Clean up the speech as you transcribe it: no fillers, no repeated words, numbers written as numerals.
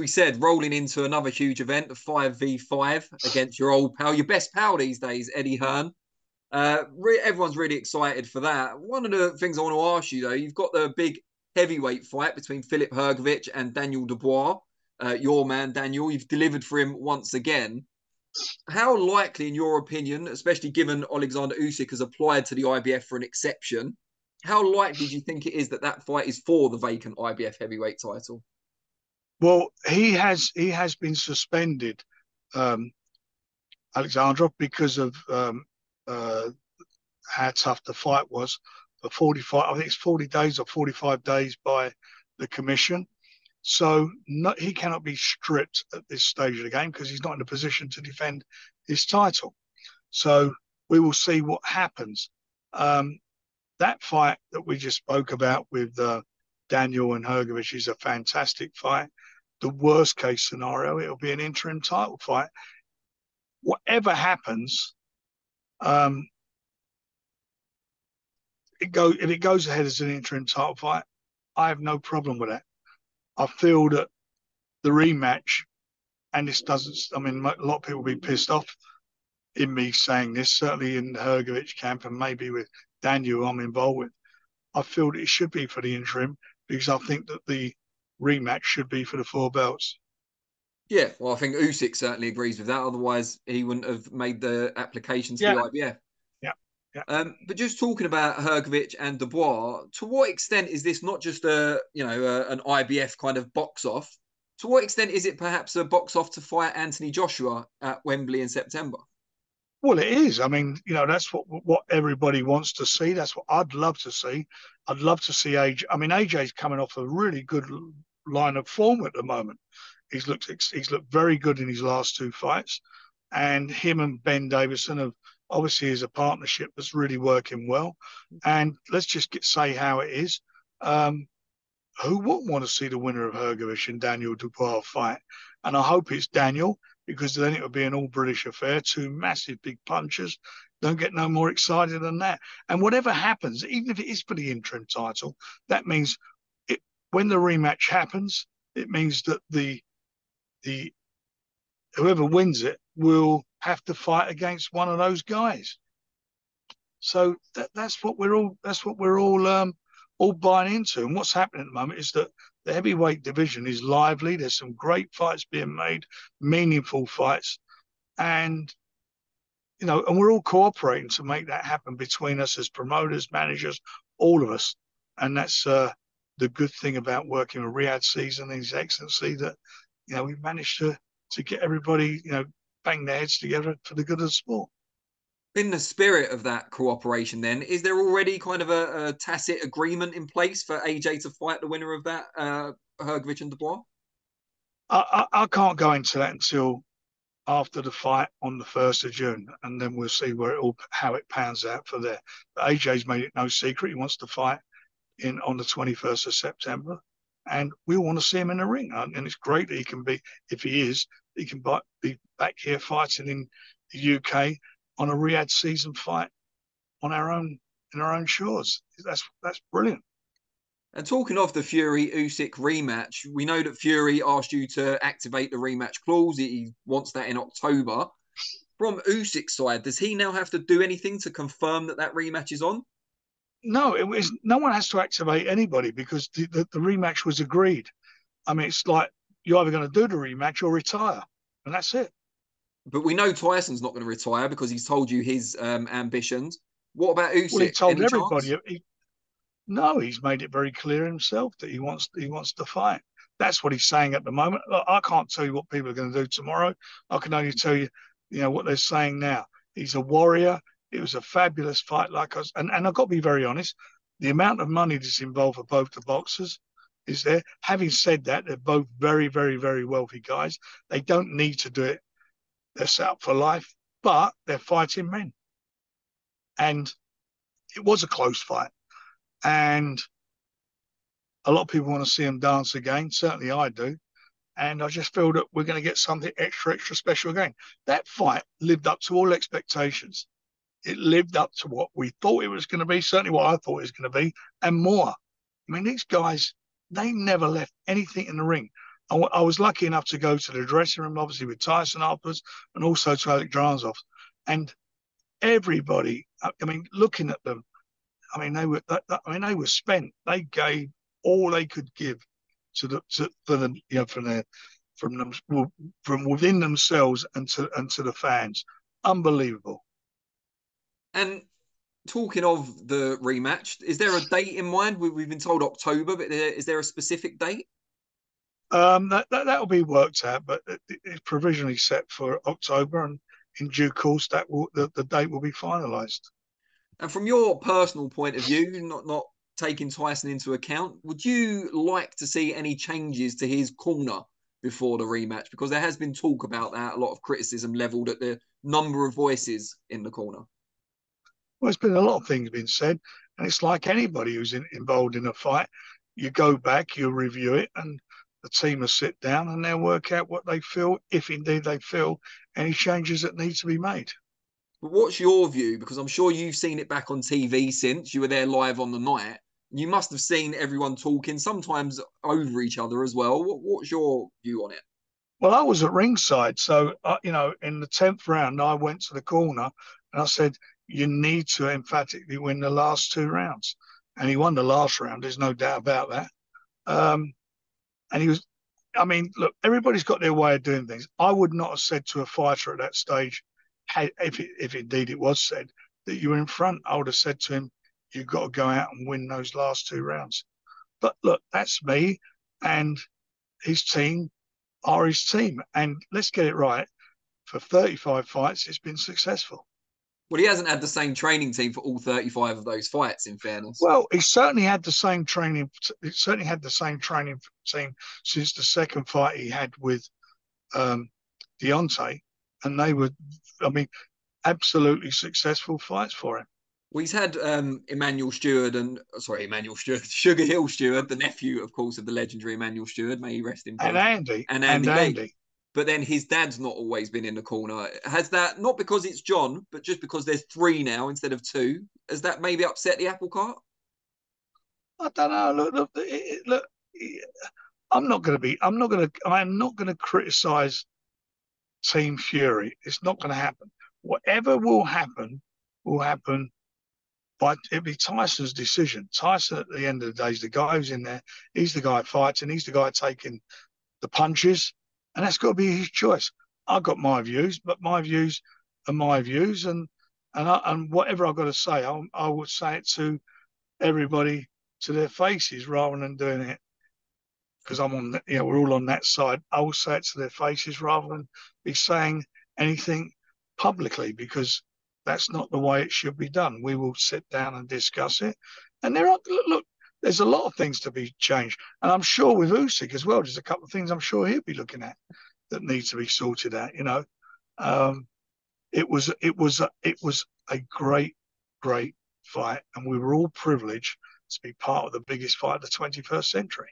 said, rolling into another huge event, the 5v5 against your old pal, your best pal these days, Eddie Hearn. Everyone's really excited for that. One of the things I want to ask you, though, you've got the big heavyweight fight between Filip Hrgovic and Daniel Dubois. Your man, Daniel, you've delivered for him once again. How likely, in your opinion, especially given Oleksandr Usyk has applied to the IBF for an exception, how likely do you think it is that that fight is for the vacant IBF heavyweight title? Well, he has been suspended, Alexandra, because of how tough the fight was for 45. I think it's 40 days or 45 days by the commission. So he cannot be stripped at this stage of the game because he's not in a position to defend his title. So we will see what happens. That fight that we just spoke about with Daniel and Hrgovic is a fantastic fight. The worst case scenario, it'll be an interim title fight. Whatever happens, if it goes ahead as an interim title fight, I have no problem with that. I feel that the rematch, and this doesn't, I mean, a lot of people will be pissed off in me saying this, certainly in the Hrgovic camp and maybe with Daniel I'm involved with. I feel that it should be for the interim because I think that the rematch should be for the 4 belts. Yeah, well, I think Usyk certainly agrees with that. Otherwise, he wouldn't have made the application to the IBF. Yeah. But just talking about Hrgovic and Dubois, to what extent is this not just an IBF kind of box off? To what extent is it perhaps a box off to fight Anthony Joshua at Wembley in September? Well, it is. I mean, that's what everybody wants to see. That's what I'd love to see. I'd love to see AJ. I mean, AJ's coming off a really good line of form at the moment. He's looked very good in his last 2 fights, and him and Ben Davison have obviously is a partnership that's really working well. And let's just say how it is. Who wouldn't want to see the winner of Hrgovic and Daniel Dubois fight? And I hope it's Daniel, because then it would be an all-British affair, 2 massive big punchers. Don't get no more excited than that. And whatever happens, even if it is for the interim title, that means when the rematch happens, it means that the whoever wins it will have to fight against one of those guys. So that's what we're all buying into. And what's happening at the moment is that the heavyweight division is lively. There's some great fights being made, meaningful fights, and and we're all cooperating to make that happen between us as promoters, managers, all of us. And that's the good thing about working with Riyadh Season and His Excellency, that we've managed to get everybody bang their heads together for the good of the sport. In the spirit of that cooperation, then, is there already kind of a tacit agreement in place for AJ to fight the winner of that, Hrgovic and Dubois? I can't go into that until after the fight on the 1st of June, and then we'll see how it pans out for there. But AJ's made it no secret he wants to fight on the 21st of September, and we want to see him in the ring. And it's great that he can be, if he is, he can be back here fighting in the UK on a Riyadh Season fight in our own shores. That's brilliant. And talking of the Fury Usyk rematch, we know that Fury asked you to activate the rematch clause. He wants that in October. From Usyk's side, does he now have to do anything to confirm that rematch is on? No, no one has to activate anybody because the rematch was agreed. I mean, it's like you're either going to do the rematch or retire, and that's it. But we know Tyson's not going to retire because he's told you his ambitions. What about Usyk? Well, he told Any everybody. chance? No, he's made it very clear himself that he wants to fight. That's what he's saying at the moment. Look, I can't tell you what people are going to do tomorrow. I can only tell you, what they're saying now. He's a warrior. It was a fabulous fight, and I've got to be very honest. The amount of money that's involved for both the boxers is there. Having said that, they're both very, very, very wealthy guys. They don't need to do it. They're set up for life, but they're fighting men. And it was a close fight. And a lot of people want to see him dance again. Certainly I do. And I just feel that we're going to get something extra special again. That fight lived up to all expectations. It lived up to what we thought it was going to be, certainly what I thought it was going to be, and more. I mean, these guys, they never left anything in the ring. I was lucky enough to go to the dressing room, obviously with Tyson afterwards, and also to Oleksandr. And everybody, I mean, looking at them, I mean, they were spent. They gave all they could give for them, you know, from them, from within themselves and to the fans. Unbelievable. And talking of the rematch, is there a date in mind? We've been told October, but is there a specific date? That'll be worked out, but it's provisionally set for October, and in due course, the date will be finalised. And from your personal point of view, not taking Tyson into account, would you like to see any changes to his corner before the rematch? Because there has been talk about that, a lot of criticism levelled at the number of voices in the corner. Well, there's been a lot of things being said, and it's like anybody who's involved in a fight. You go back, you review it, and the team will sit down and they'll work out what they feel, if indeed they feel any changes that need to be made. But what's your view? Because I'm sure you've seen it back on TV since you were there live on the night. You must have seen everyone talking, sometimes over each other as well. What's your view on it? Well, I was at ringside, so you know, in the 10th round, I went to the corner and I said, "You need to emphatically win the last 2 rounds," and he won the last round. There's no doubt about that. And he was, I mean, look, everybody's got their way of doing things. I would not have said to a fighter at that stage, if indeed it was said that you were in front, I would have said to him, "You've got to go out and win those last 2 rounds." But look, that's me, and his team are his team. And let's get it right. For 35 fights, it's been successful. Well, he hasn't had the same training team for all 35 of those fights, in fairness. Well, he certainly had the same training. He certainly had the same training team since the second fight he had with Deontay, and they were, I mean, absolutely successful fights for him. Well, he's had Emmanuel Stewart Emmanuel Stewart, Sugar Hill Stewart, the nephew, of course, of the legendary Emmanuel Stewart. May he rest in peace. And Andy Lee. But then his dad's not always been in the corner. Has that, not because it's John, but just because there's 3 now instead of 2, has that maybe upset the apple cart? I don't know. Look. I'm not going to criticize Team Fury. It's not going to happen. Whatever will happen but it'll be Tyson's decision. Tyson, at the end of the day, is the guy who's in there. He's the guy fighting. He's the guy taking the punches, and that's got to be his choice. I've got my views, but my views are my views, and whatever I've got to say, I would say it to everybody to their faces rather than doing it because I'm on. You know, we're all on that side. I will say it to their faces rather than be saying anything publicly because that's not the way it should be done. We will sit down and discuss it. And look, there's a lot of things to be changed. And I'm sure with Usyk as well, there's a couple of things I'm sure he'll be looking at that need to be sorted out. You know, it was a great fight, and we were all privileged to be part of the biggest fight of the 21st century.